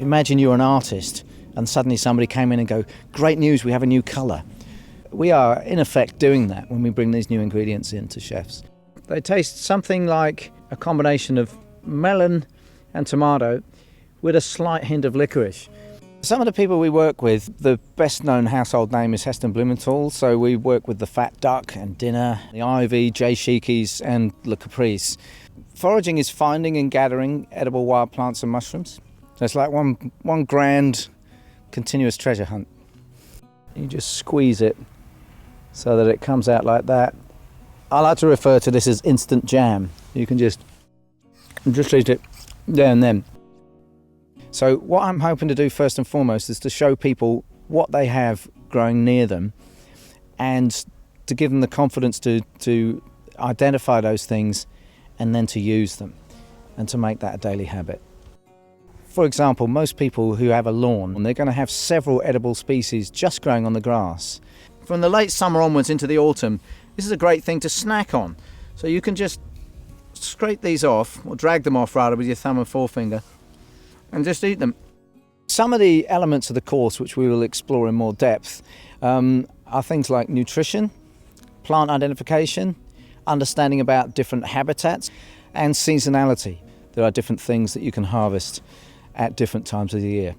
Imagine you're an artist and suddenly somebody came in and go, great news, we have a new colour. We are in effect doing that when we bring these new ingredients in to chefs. They taste something like a combination of melon and tomato with a slight hint of licorice. Some of the people we work with, the best known household name is Heston Blumenthal, so we work with the Fat Duck and Dinner, the Ivy, J. Shikis and Le Caprice. Foraging is finding and gathering edible wild plants and mushrooms. So it's like one grand continuous treasure hunt. You just squeeze it so that it comes out like that. I like to refer to this as instant jam. You can just eat it there and then. So what I'm hoping to do first and foremost is to show people what they have growing near them and to give them the confidence to identify those things and then to use them and to make that a daily habit. For example, most people who have a lawn, they're going to have several edible species just growing on the grass. From the late summer onwards into the autumn, this is a great thing to snack on. So you can just scrape these off, or drag them off rather, with your thumb and forefinger, and just eat them. Some of the elements of the course which we will explore in more depth are things like nutrition, plant identification, understanding about different habitats, and seasonality. There are different things that you can harvest at different times of the year.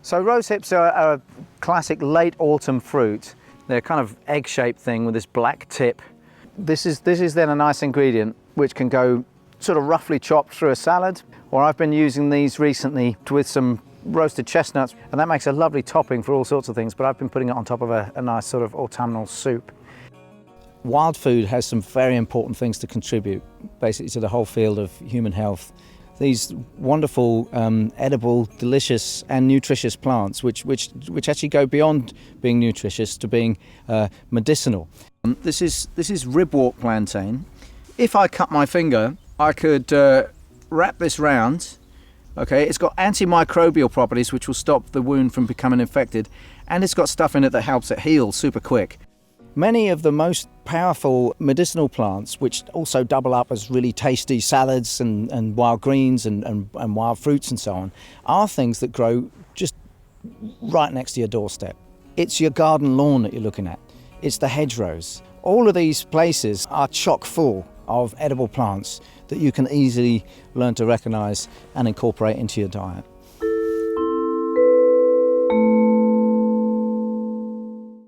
So rose hips are a classic late autumn fruit. They're a kind of egg-shaped thing with this black tip. This is then a nice ingredient which can go sort of roughly chopped through a salad, or I've been using these recently with some roasted chestnuts, and that makes a lovely topping for all sorts of things, but I've been putting it on top of a nice sort of autumnal soup. Wild food has some very important things to contribute basically to the whole field of human health. These wonderful, edible, delicious and nutritious plants which actually go beyond being nutritious to being medicinal. This is ribwort plantain. If I cut my finger, I could wrap this round. Okay, it's got antimicrobial properties which will stop the wound from becoming infected, and it's got stuff in it that helps it heal super quick. Many of the most powerful medicinal plants, which also double up as really tasty salads and wild greens and wild fruits and so on, are things that grow just right next to your doorstep. It's your garden lawn that you're looking at. It's the hedgerows. All of these places are chock full of edible plants that you can easily learn to recognise and incorporate into your diet.